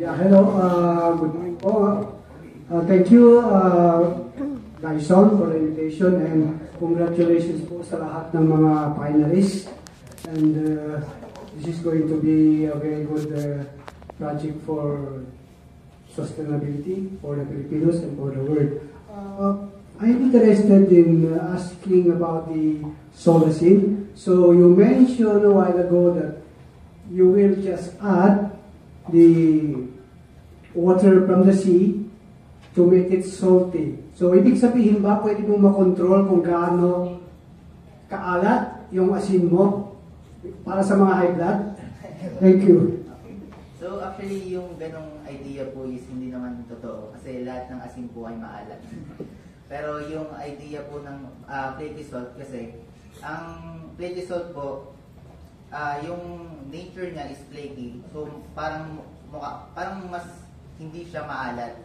Yeah, hello. Good morning po. Thank you, Dyson, for the invitation, and congratulations po sa lahat ng mga finalists. And this is going to be a very good project for sustainability for the Filipinos and for the world. I'm interested in asking about the Solacene. So you mentioned a while ago that you will just add the water from the sea to make it salty. So ibig sabihin ba pwede mong makontrol kung gaano kaalat yung asin mo para sa mga high blood? Thank you. Okay. So actually yung ganong idea po is hindi naman totoo kasi lahat ng asin po ay maalat. Pero yung idea po ng flaky salt kasi ang flaky salt po yung nature niya is flaky. So parang mas hindi siya maalat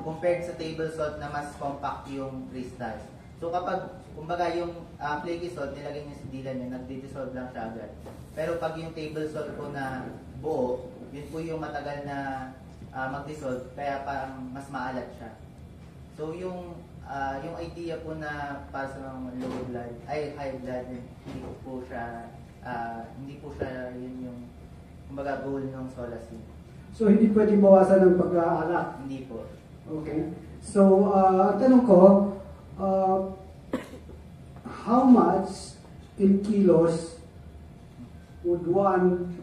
compared sa table salt na mas compact yung crystals. So kapag kumbaga yung flaky salt nilagay niya sa dila niya, nagdi-dissolve lang siya agad. Pero pag yung table salt po na buo, yun po yung matagal na mag-dissolve kaya parang mas maalat siya. So yung idea po na para sa mga low blood, ay high blood, hindi po siya yun yung kumbaga goal ng Solacene. So hindi pwede bawasan ng pag-aalak? Hindi po. Okay. So ang tanong ko, how much in kilos would one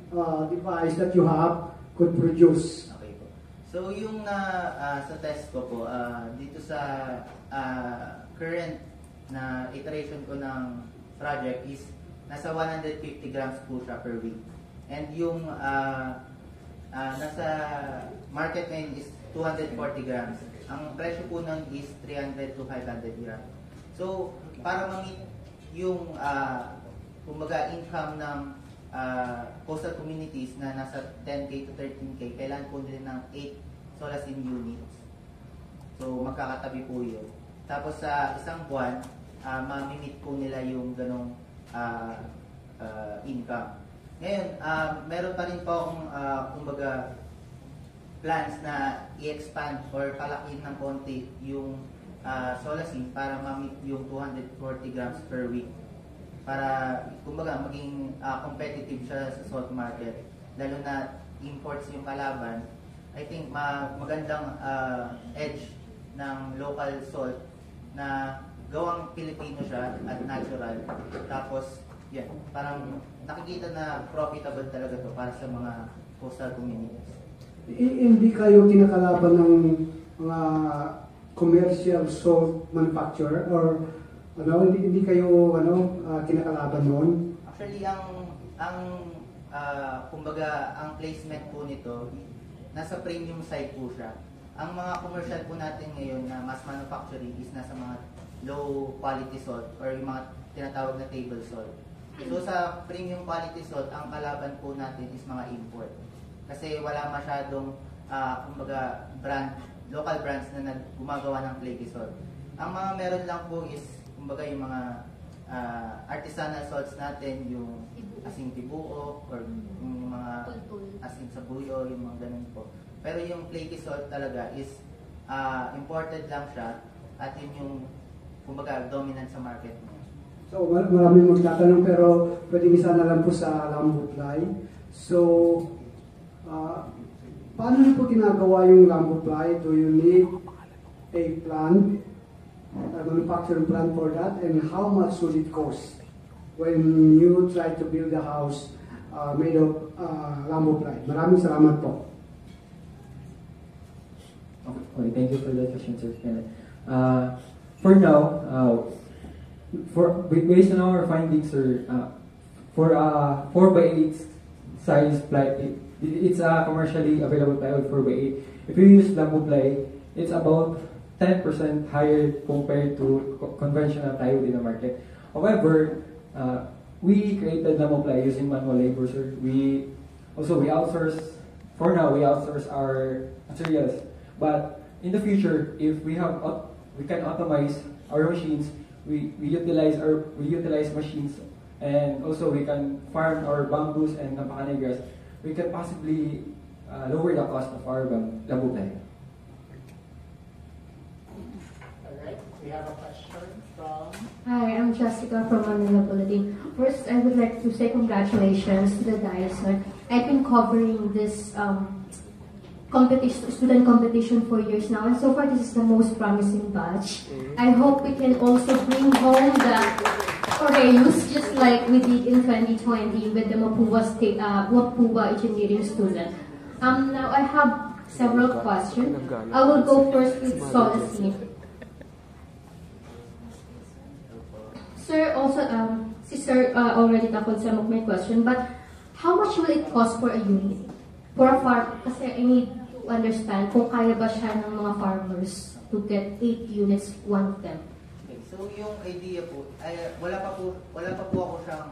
device that you have could produce? Okay po. So yung sa test ko po, dito sa current na iteration ko ng project is nasa 150 grams po siya per week. And yung nasa market ngayon is 240 grams. Ang presyo po nun is 300 to 500 grams. So para ma-meet yung kumbaga income ng coastal communities na nasa 10K to 13K, kailangan po nila ng 8 Solacene units. So magkakatabi po yun. Tapos sa isang buwan, ma-meet po nila yung ganong income. Ngayon, meron pa rin po akong kumbaga plans na i-expand or palakihin ng konti yung Solacene para ma-meet yung 240 grams per week. Para kumbaga maging competitive siya sa salt market. Lalo na imports yung kalaban, I think magandang edge ng local salt na gawang Pilipino siya at natural. Tapos, yan, parang nakikita na profitable talaga to para sa mga coastal communities. Hindi kayo kinakalaban ng mga commercial salt manufacturer or hindi kayo kinakalaban noon? Actually, kumbaga ang placement po nito nasa premium side po siya. Ang mga commercial po natin ngayon na mass manufacturing is nasa mga low quality salt or yung mga tinatawag na table salt. So sa premium quality salt, ang kalaban po natin is mga import. Kasi wala masyadong kumbaga local brands na gumagawa ng flaky salt. Ang mga meron lang po is kumbaga yung mga artisanal salts natin, yung asing tibuo or yung mga asing sabuyo, yung mga ganun po. Pero yung flaky salt talaga is imported lang siya at yun yung kumbaga dominant sa market mo. So maraming magtatanong pero pwedeng isa na lang po sa Lambutlay. So paano niyo po ginagawa yung Lambutlay? Do you need a plant, a manufacturing plant for that? And how much would it cost when you try to build a house made of Lambutlay? Maraming salamat po. Okay, thank you for that question, Sir Kenneth. For now, based on our findings, sir, for 4x8 size ply, it's a commercially available plywood 4x8. If you use Lambu ply, it's about 10% higher compared to conventional plywood in the market. However, we created Lambu ply using manual labor, sir. We outsource. For now, we outsource our materials. But in the future, if we can automate our machines, we utilize machines, and also we can farm our bamboos and napakane grass. We can possibly lower the cost of our bamboo ply. Alright, we have a question from... Hi, I'm Jessica from Manila Bulletin. First, I would like to say congratulations to the Dyson. I've been covering this student competition for years now, and so far this is the most promising batch. I hope we can also bring home the Oreus, just like we did in 2020 with the Mapua engineering student. Now I have several questions. I will go first with Solacine. Sir, also, si Sir already tackled some of my question, but how much will it cost for a unit? For a farm, kasi I need to understand kung kaya ba siya ng mga farmers to get 8 units, one of them. Okay, so yung idea po, ay, wala pa po ako siyang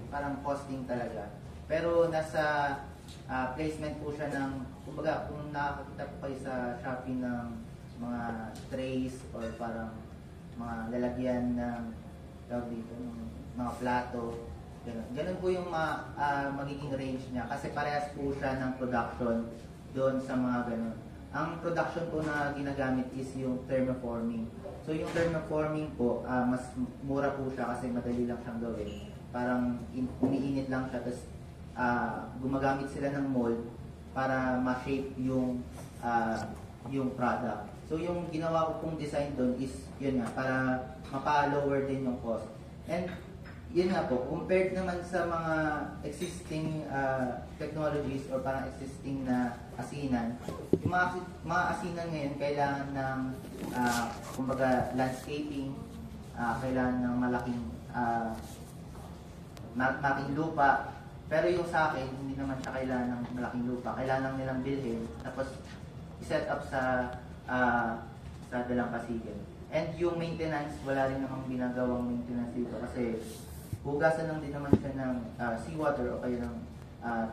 parang costing talaga. Pero nasa placement po siya ng, kumbaga, kung nakakita po kayo sa Shopee ng mga trays or parang mga lalagyan ng tawag dito, mga plato, ganun po yung magiging range niya kasi parehas po siya ng production doon sa mga ganun. Ang production po na ginagamit is yung thermoforming. So yung thermoforming po, mas mura po siya kasi madali lang siyang gawin. Parang umiinit lang siya, tapos gumagamit sila ng mold para ma-shape yung product. So yung ginawa ko pong design doon is yun nga, para mapa-lower din yung cost. And yun nga po, compared naman sa mga existing technologies or parang existing na asinan, yung mga asinan ngayon kailangan ng kumbaga landscaping, kailangan ng malaking lupa. Pero yung sa akin, hindi naman siya kailangan ng malaking lupa. Kailangan nilang bilhin, tapos i-set up sa Dalampasigan. And yung maintenance, wala rin namang ginagawang maintenance dito kasi hugasan lang din naman siya ng seawater o kaya ng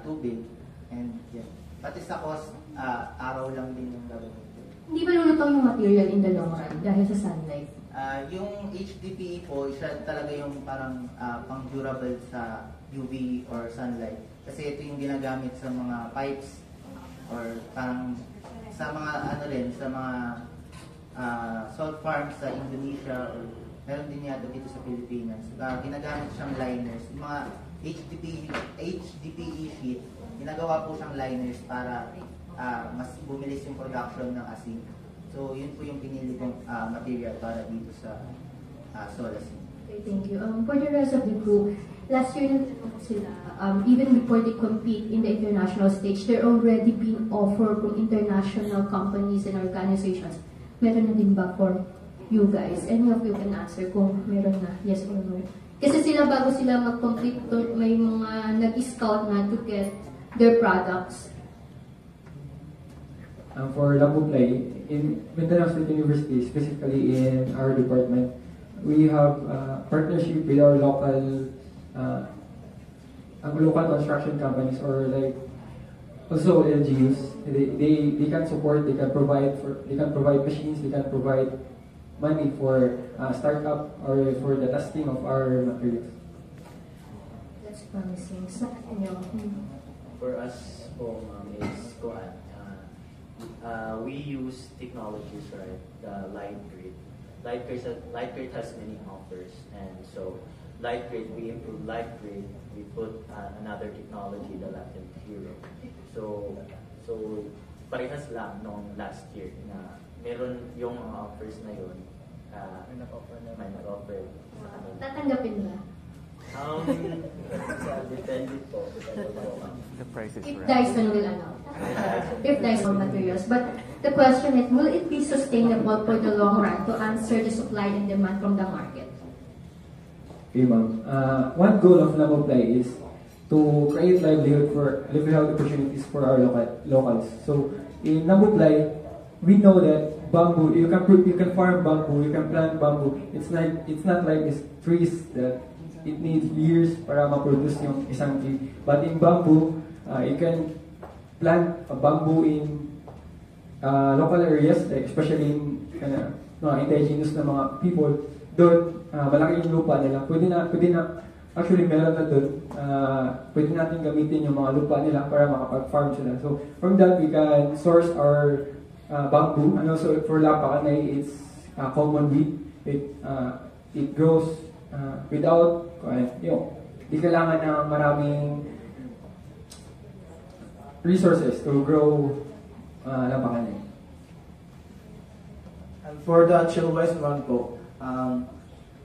tubig. And yeah. Pati sa cost, araw lang din yung gagawin. Hindi ba lulutong yung material in the long run dahil sa sunlight? Yung HDPE po, siya talaga yung parang pang-durable sa UV or sunlight. Kasi ito yung ginagamit sa mga pipes or parang sa mga sa mga salt farms sa Indonesia or meron din yata dito sa Pilipinas. Ginagamit siyang liners. Yung mga HDPE sheet, ginagawa po siyang liners para mas bumilis yung production ng asin. So, yun po yung pinili kong material para dito sa Solacine. Okay, thank you. For the rest of the group, last year sila, even before they compete in the international stage, they're already being offered from international companies and organizations. Meron na din ba for you guys? Any of you can answer kung meron na, yes or no. Kasi sila bago sila mag-compete, may mga nag-scout na to get their products. For Lambu Play, in Mindanao State University, specifically in our department, we have partnership with our local construction companies or like also LGUs. They can support, they can provide machines, they can provide money for startup or for the testing of our materials. That's promising. So, For us po, is we use technologies, right? The Lightgrade. Lightgrade has many offers, and so Lightgrade, we improve Lightgrade. We put another technology, the Latin Hero. So parehas lang nung last year na meron yung offers na yun. May nag-offer. tatanggapin ba? Depende po. The price is If right. Dyson will allow. If Dyson materials. But the question is, will it be sustainable for the long run to answer the supply and demand from the market? Okay, ma'am. One goal of Lambu Play is to create livelihood opportunities for our locals. So in Lambu Play, we know that bamboo, you can farm bamboo, you can plant bamboo. It's not like these trees that it needs years para ma-produce yung isang tree. But in bamboo, you can plant a bamboo in local areas, like especially in mga indigenous na mga people. Doon, malaki yung lupa nila. Pwede na Actually, meron na dun. Pwede natin gamitin yung mga lupa nila para makapag-farm sila. So, from that, we can source our bamboo. And also, for Lapacanay, it's a common weed. It grows without, di kailangan ng maraming resources to grow Lapacanay. And for the Chill West naman po,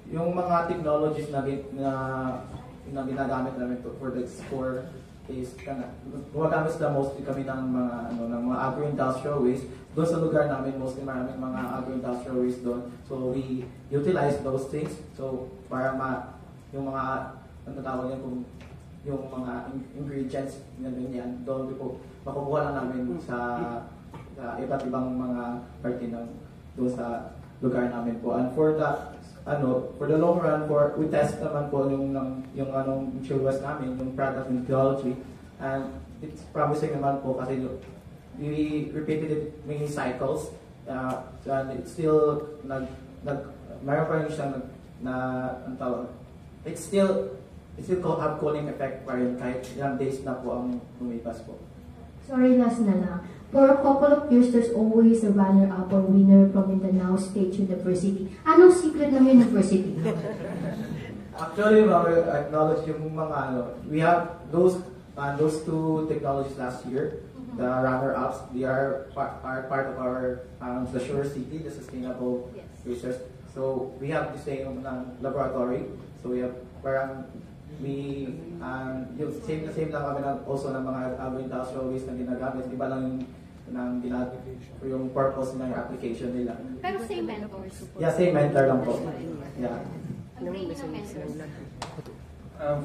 yung mga technologies na ginagamit namin for the score is gumagamit sila mostly kami ng mga agro-industrial waste. Doon sa lugar namin, mostly maraming mga agro-industrial waste doon. So we utilize those things. So para yung mga tawag yan, kung yung mga ingredients na ganyan, doon po makukuha lang namin sa iba't ibang mga parte ng doon sa lugar namin po. And for the long run, we test naman po yung Chill West namin, yung product methodology, and it's promising naman po kasi we repeated it many cycles, and it's still mayroon pa rin siya it's still have cooling effect pa rin kahit ilang days na po ang lumipas po. Sorry, last na lang. For a couple of years, there's always a runner-up or winner from Mindanao State University. Anong secret ng university? Actually, we acknowledge yung mga we have those two technologies last year. The runner-ups, they are part of our the Sure City, the sustainable research. So we have the same laboratory. So we have yung same lang kami also ng mga agro-industrial waste na ginagamit. Iba lang yung purpose ng application nila. Pero same mentors. Yeah, same mentor lang po. Yeah. Agree ng mentors.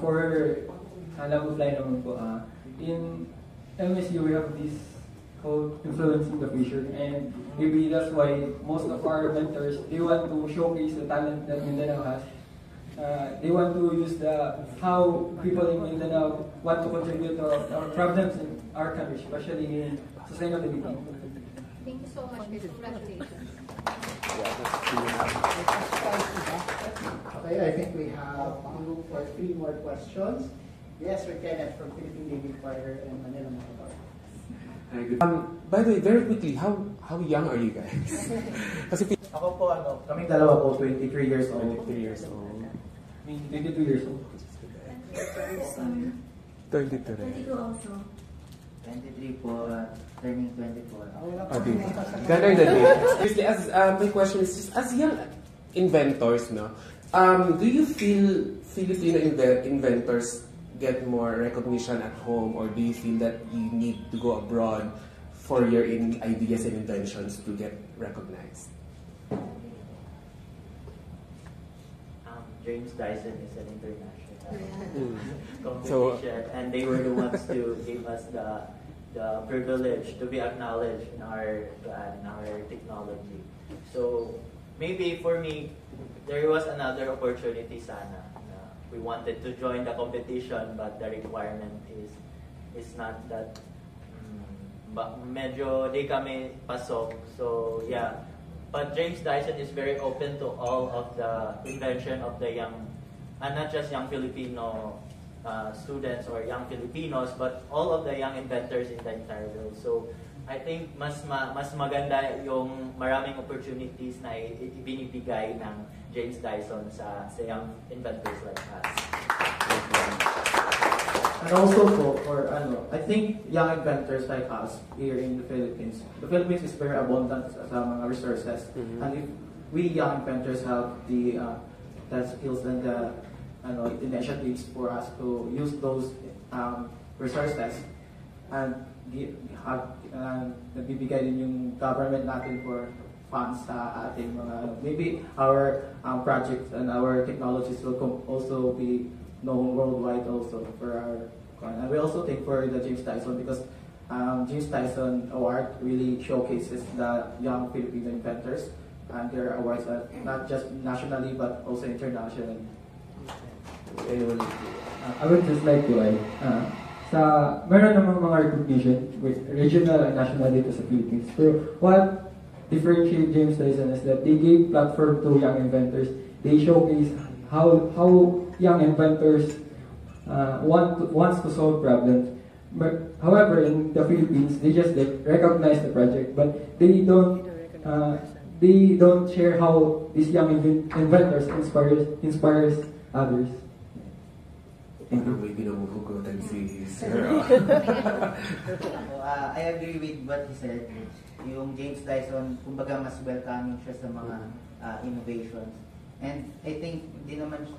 For Labufly naman po, in MSU we have this called Influencing the Future, and maybe that's why most of our mentors, they want to showcase the talent that Mindanao has. They want to use how people in Mindanao want to contribute to our problems in our country, especially in sustainability. Thank you so much. Congratulations. Okay, I think we have room for 3 more questions. Yes, Sir Kenneth from Philippine Navy Fighter and Manila Motor. By the way, very quickly, how young are you guys? Kasi Ako po, kaming dalawa po, 23 years old. 23 years old. 22 years old. 22 also. 23 po, turning 24. Gano'n the day. Seriously, my question is just, as young inventors, do you feel Filipino inventors get more recognition at home, or do you feel that you need to go abroad for your ideas and inventions to get recognized? James Dyson is an international competition, So, and they were the ones to give us the privilege to be acknowledged in our technology. So maybe for me, there was another opportunity sana. We wanted to join the competition, but the requirement is not that. Medyo di kami pasok. So yeah. But James Dyson is very open to all of the invention of the young, and not just young Filipino students or young Filipinos, but all of the young inventors in the entire world. So I think mas maganda yung maraming opportunities na ibinibigay ng James Dyson sa young inventors like us. And also I think young inventors like us here in the Philippines is very abundant sa mga resources. And if we young inventors have the skills and the initiatives for us to use those resources, and nagbibigay din yung government natin for funds sa ating mga, maybe our projects and our technologies will also be known worldwide also for our, and we also think for the James Dyson, because James Dyson Award really showcases the young Filipino inventors, and their awards are not just nationally but also internationally. I would just like to meron namang mga recognition with regional and national dito sa Philippines. Pero what differentiates James Dyson is that they gave platform to young inventors. They showcase how young inventors wants to solve problems. But however, in the Philippines, they just recognize the project, but they don't share how these young inventors inspires others. Parang may binamuhugutan si Sir. I agree with what he said. Yung James Dyson, kumbaga mas welcoming siya sa mga innovations. And I think, di naman,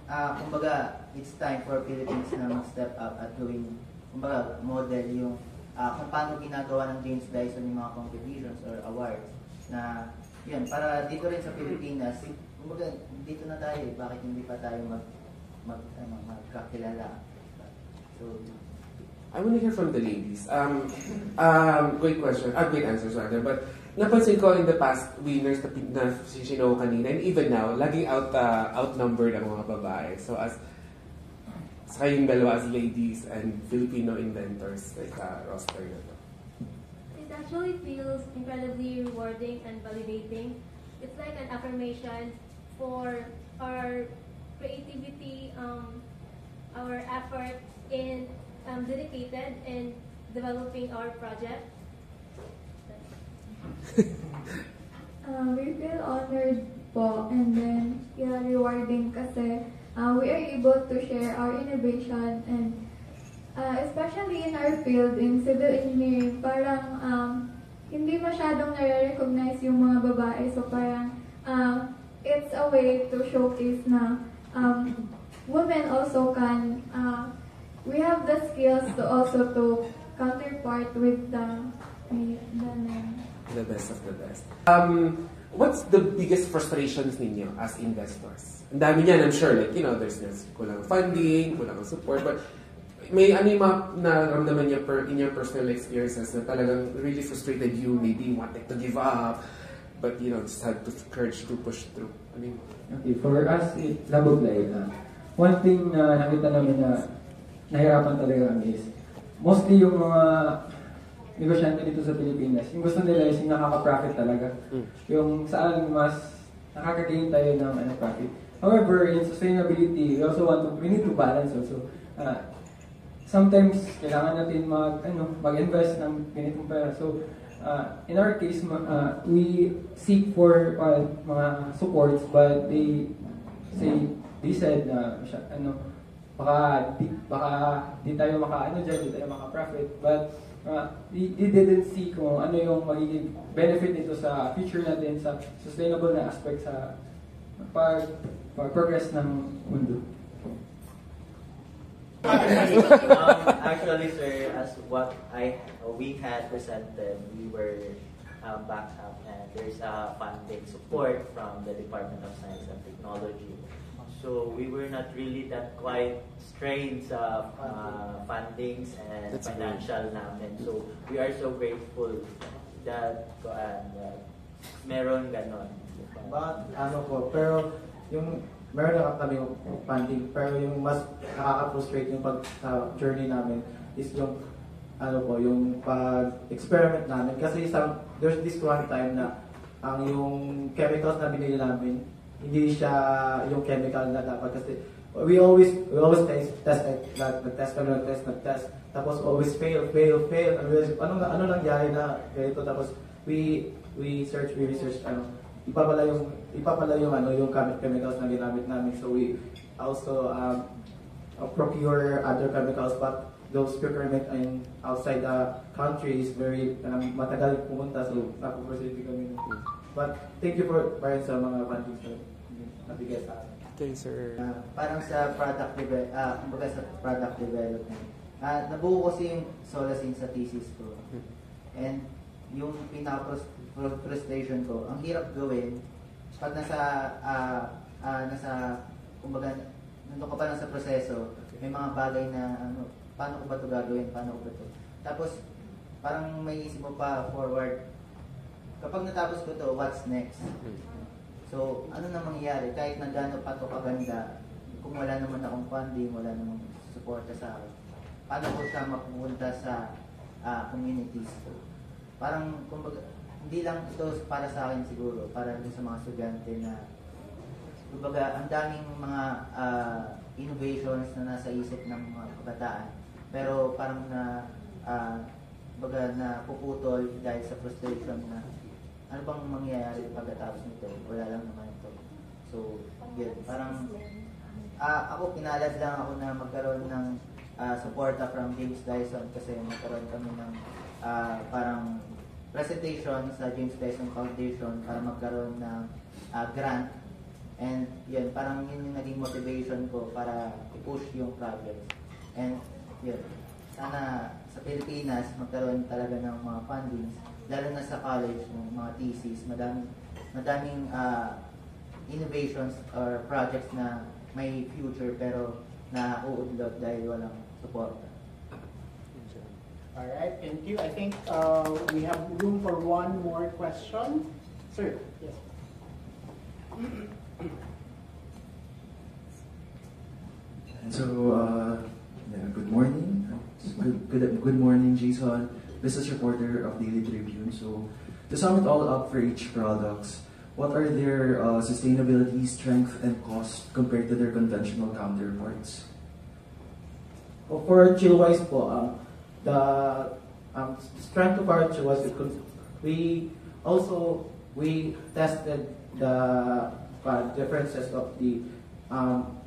kumbaga, it's time for Philippines na mag-step up at gawing, kumbaga, model yung kung paano ginagawa ng James Dyson yung mga competitions or awards. Na, yun, para dito rin sa Pilipinas, kumbaga, dito na tayo, bakit hindi pa tayo magkakilala? So, I want to hear from the ladies. Great question. Great answers rather. But napansin ko in the past winners na sinino kanina, and even now, laging outnumbered ang mga babae. So as sa kayong dalawa as ladies and Filipino inventors, like roster na to. It actually feels incredibly rewarding and validating. It's like an affirmation for our creativity, our effort in dedicated in developing our project. We feel honored po, and then rewarding kasi we are able to share our innovation, and especially in our field in civil engineering, parang hindi masyadong nare-recognize yung mga babae, so parang it's a way to showcase na women also can we have the skills to also to counterpart with the men. The best of the best. What's the biggest frustrations ninyo as investors? Ang dami niyan, I'm sure, like, there's kulang funding, kulang support, but may ano yung mga naramdaman niya in your personal experiences na talagang really frustrated you, maybe wanted to give up, but just had the courage to push through? I mean, okay, for us, Laboblay, one thing na nakita namin na nahirapan talaga kami is mostly yung mga negosyante dito sa Pilipinas, yung gusto nila is yung nakaka-profit talaga. Yung saan mas nakaka-gain tayo ng profit. However, in sustainability, we need to balance also. Sometimes, kailangan natin mag-invest ng ganitong pera. So, in our case, we seek for mga supports, but they said na baka di tayo di tayo maka-profit, but they didn't see kung ano yung magiging benefit nito sa future natin, sa sustainable na aspect sa progress ng mundo. Actually, sir, as what we had presented, we were backed up, and there's a funding support from the Department of Science and Technology. So we were not really that quite strained sa fundings and That's financial namin. So we are so grateful that meron ganon. But pero yung meron na kami yung funding, pero yung mas nakaka-frustrate yung sa journey namin is yung yung pag-experiment namin. Kasi there's this one time na yung chemicals na binili namin, hindi siya yung chemical na dapat, kasi we always test nag-test, tapos always fail. Ano nangyari na ganito, tapos we research, iba pala yung chemicals na ginamit namin. So we also procure other chemicals, but those procurement outside the country is very matagal pumunta, so napuproceed kami. But thank you for sa mga funding sa nabigay sa akin. Okay, sir. Parang sa product development. Nabuo kasi yung Solacin sa thesis ko. And yung pinaka-frustration ko, ang hirap gawin pag kumbaga, nandun ka pa lang sa proseso, may mga bagay na paano ko ba ito gagawin, Tapos, parang may isip mo pa forward, kapag natapos ko to, what's next? So, ano na mangyayari? Kahit na gano'n pa ito kaganda, kung wala naman akong funding, wala namang suporta sa akin, paano ko siya mapupunta sa communities ko? Parang, kumbaga, hindi lang ito para sa akin siguro, para sa mga estudyante na kumbaga, ang daming mga innovations na nasa isip ng mga kabataan, pero parang kumbaga napuputol dahil sa frustration na ano bang mangyayari pagkatapos nito, wala lang naman ito. So, yun, parang ako pinalad lang ako na magkaroon ng suporta from James Dyson kasi magkaroon kami ng parang presentation sa James Dyson Foundation para magkaroon ng grant. And yun, parang yun yung naging motivation ko para i-push yung project. And yun, sana sa Pilipinas magkaroon talaga ng mga fundings, lalo na sa college, ng mga thesis, madaming innovations or projects na may future pero na uudlot dahil walang support. Alright, thank you. I think we have room for one more question. Sir, yes. So, good morning. Good morning, Jason. Business reporter of Daily Tribune. So, to sum it all up for each products, what are their sustainability, strength, and cost compared to their conventional counterparts? Well, for Chillwise po, the strength of our Chillwise, we tested the differences of the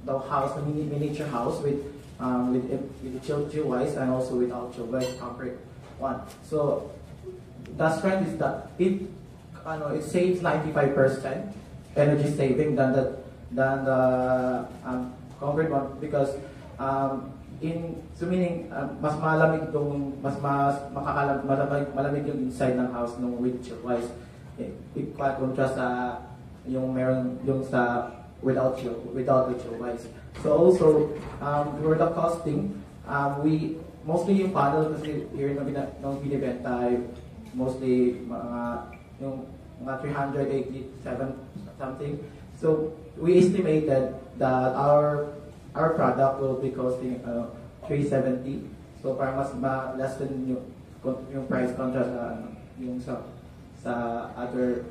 house, the miniature house with the Chillwise and also with our Chillwise Comfort One. So the strength is that it saves 95% energy saving than the Comfort One because meaning mas malamig malamig yung inside ng house nung with Chillwise. Contrast sa yung meron yung sa without the Chillwise. So also for the costing, we mostly yung panel kasi here nung binibenta mostly yung mga 387 something. So we estimated that our product will be costing 370. So para mas less than yung price contrast yung sa other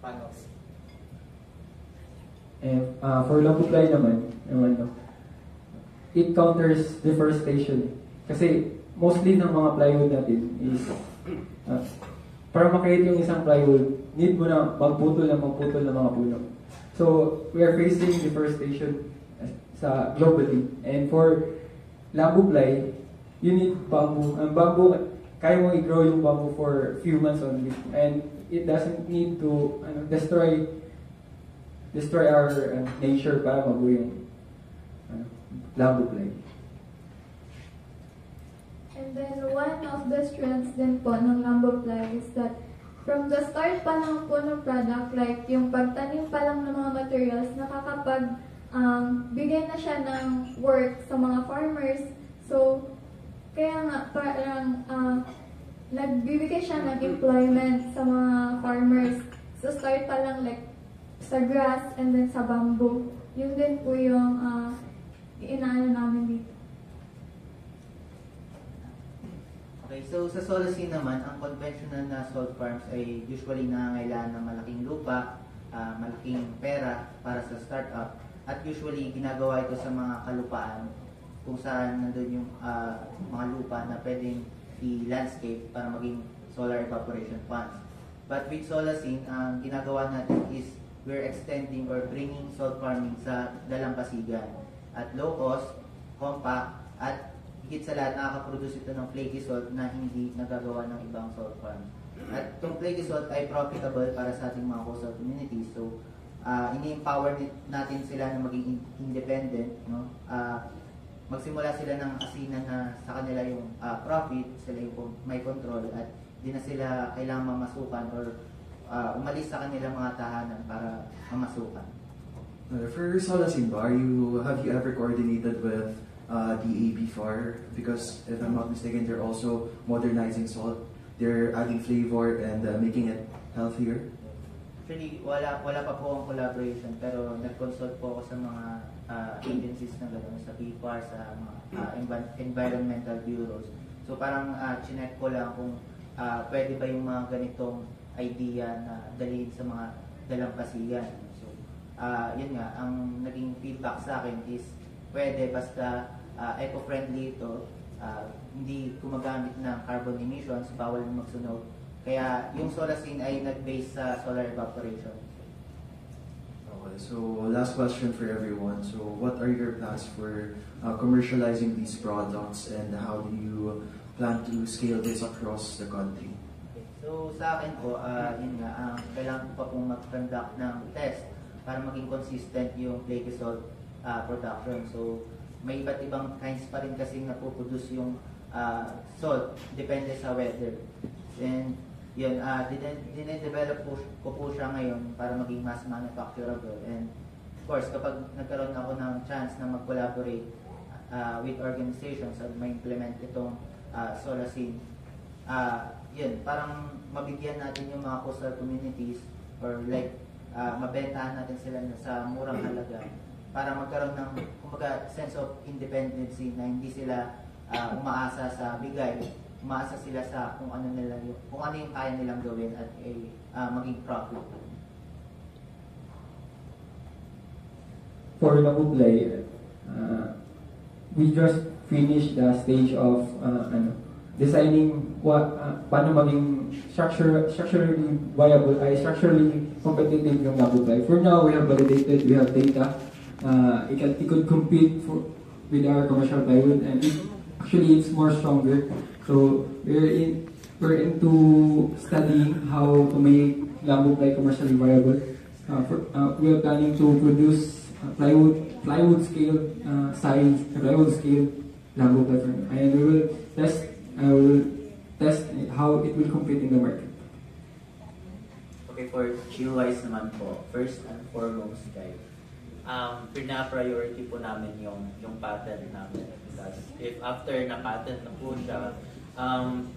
panels. And for Lambuplay naman, it counters deforestation. Kasi mostly ng mga plywood natin is para makreate yung isang plywood, need mo na magputol ng mga puno. So we are facing deforestation globally. And for Lambuplay, you need bamboo. Ang bamboo, kaya mo i-grow yung bamboo for few months only. And it doesn't need to destroy our nature para mabuo yung Lambuplay. And then one of the strengths din po ng Lambuplay is that from the start pa lang po ng product, like yung pagtanim pa lang ng mga materials, bigay na siya ng work sa mga farmers. So, kaya nga parang nagbibigay siya ng employment sa mga farmers. So, start pa lang like sa grass and then sa bamboo. Yun din po yung inaano namin dito. Okay, so sa Solacene naman, ang conventional na salt farms ay usually nangangailangan ng malaking lupa, malaking pera para sa startup. At usually, ginagawa ito sa mga kalupaan kung saan nandun yung mga lupa na pwedeng i-landscape para maging solar evaporation ponds. But with Solacene, ang ginagawa natin is we're extending or bringing salt farming sa dalampasigan at low cost, compact, at higit sa lahat nakaka-produce ito ng flaky salt na hindi nagagawa ng ibang salt farm. At itong flaky salt ay profitable para sa ating mga coastal communities. So, ini-empower natin sila na maging independent, no? Magsimula sila ng asinan na sa kanila yung profit, sila yung may control at di na sila kailangang mamasukan or umalis sa kanilang mga tahanan para mamasukan. For Solacene ba, have you ever coordinated with DAB4? Because if I'm not mistaken, they're also modernizing salt. They're adding flavor and making it healthier. Actually, wala pa po ang collaboration pero nag-consult po ako sa mga agencies na gano'n, sa PFAR, sa mga environmental bureaus. So parang chinek ko lang kung pwede ba yung mga ganitong idea na dalhin sa mga dalampasigan. So yun nga, ang naging feedback sa akin is pwede basta eco-friendly ito, hindi gumagamit ng carbon emissions, bawal magsunog. Kaya yung Solacene ay nag-base sa solar evaporation. Okay, so last question for everyone. So what are your plans for commercializing these products, and how do you plan to scale this across the country? So sa akin po, yun nga, kailangan ko pa pong mag-conduct ng test para maging consistent yung flaky salt production. So may iba't ibang kinds pa rin kasi napuproduce yung salt, depende sa weather. And yun, dinedevelop ko po siya ngayon para maging mass manufacturable. And of course, kapag nagkaroon ako ng chance na mag-collaborate with organizations at ma-implement itong Solacene, yun, parang mabigyan natin yung mga coastal communities or like mabentahan natin sila sa murang halaga para magkaroon ng kumbaga sense of independency na hindi sila umaasa sa bigay, umaasa sila sa kung ano yung kaya nilang gawin at maging profit. For Nabublay, we just finished the stage of designing paano maging structurally viable, structurally competitive yung Nabublay. For now, we have validated, we have data. It could compete with our commercial plywood, and actually it's more stronger. So we're into studying how to make Nabublay commercially viable. We are planning to produce plywood scale size, plywood scale Nabublay, and we will test how it will compete in the market. Okay, for Chillwise naman po, first and foremost, guys, pina-priority po namin yung patent namin. Because if after na-patent na po siya,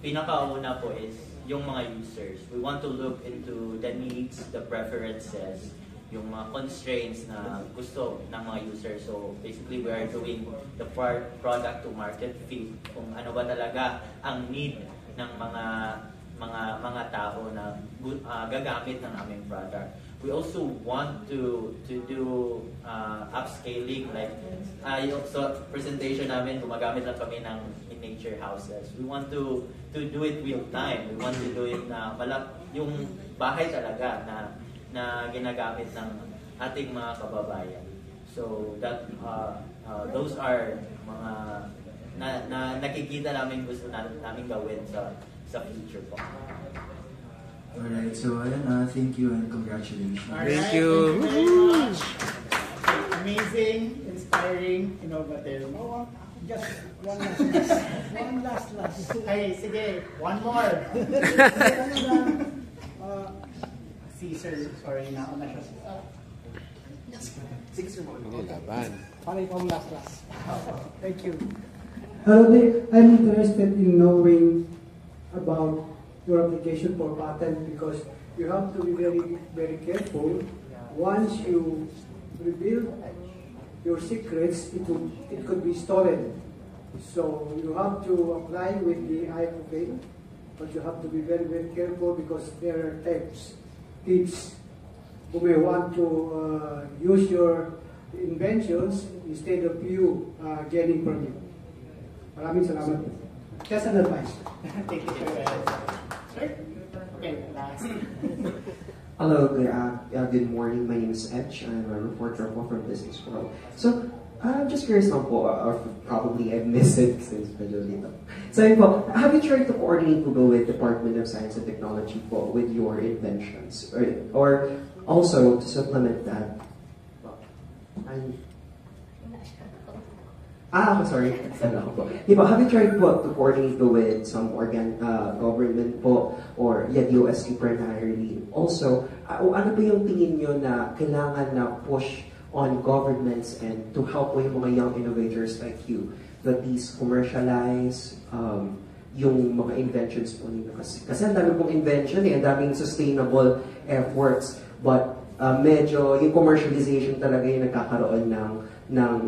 pinakauna po is yung mga users. We want to look into the needs, the preferences, yung mga constraints na gusto ng mga users. So basically, we are doing the product to market fit, kung ano ba talaga ang need ng mga tao na gagamit ng aming product. We also want to do upscaling, like yung presentation namin, gumagamit lang kami ng in nature houses. We want to do it real time. We want to do it na yung bahay talaga na ginagamit ng ating mga kababayan. So that those are mga na nakikita namin gusto namin gawin sa future po. Alright, so thank you and congratulations. Thank you very much. Amazing, inspiring, innovative. Just one last. Hey, sige, one more. Caesar, sorry, nauna siya. Caesar mo. Paano ikaw last? Thank you. Hello, I'm interested in knowing about your application for patent, because you have to be very, very careful. Once you reveal your secrets, it could be stolen. So you have to apply with the IFA, but you have to be very, very careful because there are thieves who may want to use your inventions instead of you getting from you. Maraming salamat. Just an advice. Thank you. Sir? Okay, last. Hello, good morning. My name is Edge. I'm a reporter from Business World. So, I'm just curious now po, or probably I missed it since medyo dito. So, have you tried to coordinate po with Department of Science and Technology po with your inventions? Or also, to supplement that, sorry. Have you tried po to coordinate with some government po or DOST primarily? Also, ano ba yung tingin nyo na kailangan na push on governments and to help po yung mga young innovators like you that these commercialize yung mga inventions po ninyo? Kasi ang dami pong invention ang daming sustainable efforts, but medyo yung commercialization talaga yung nagkakaroon ng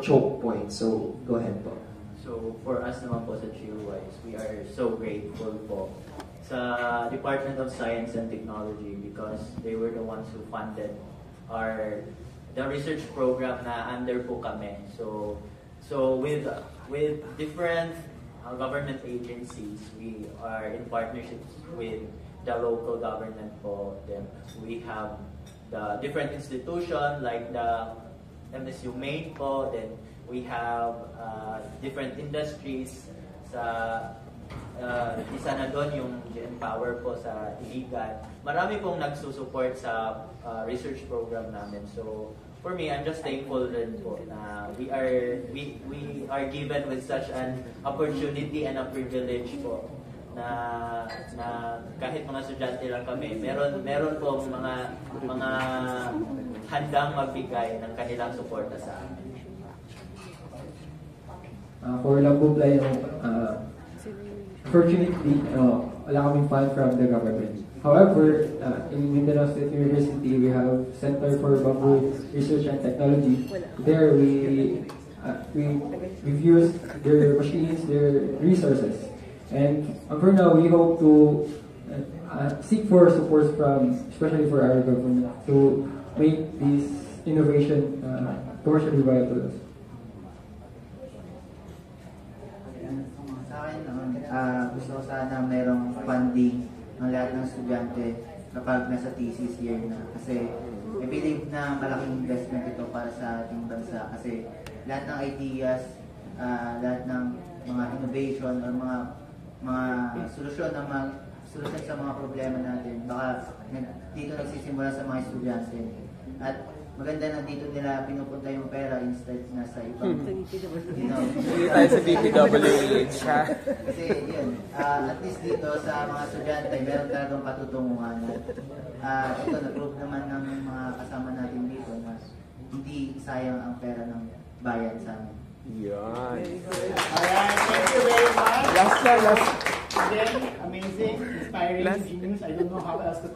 choke point. So, go ahead po. So, for us naman po sa Chillwise, we are so grateful po sa Department of Science and Technology because they were the ones who funded the research program na under po kami. So with different government agencies, we are in partnerships with the local government po. Then we have the different institutions like the MSU Maine po. Then we have different industries sa isa na doon yung Empower po sa Iligan. Marami pong nagsusupport sa research program namin. So for me, I'm just thankful rin po na we are given with such an opportunity and a privilege po na kahit mga estudyante lang kami, meron po mga handang magbigay ng kanilang suporta sa amin. For Lambu Play, fortunately, wala kaming fund from the government. However, in Mindanao State University, we have Center for Bamboo Research and Technology. There, we've used their machines, their resources. And for now, we hope to seek for support from, especially for our government, to make this innovation commercially viable. Sa akin naman, gusto ko sana mayroong funding ng lahat ng estudyante kapag nasa thesis year na. Kasi I believe na malaking investment ito para sa ating bansa. Kasi lahat ng ideas, lahat ng mga innovation or mga solusyon sa mga problema natin, baka dito nagsisimula sa mga estudyante. At maganda na dito nila pinupunta yung pera instead na sa ibang, Hindi tayo sa DPWH, ha? Kasi yun, at least dito sa mga estudyante, meron talagang patutunguhan. Ito, na-prove naman ng mga kasama natin dito na hindi sayang ang pera ng bayan sa amin. Yan. Alright, thank you very much. Last. Again, amazing, inspiring news. I don't know how else to talk.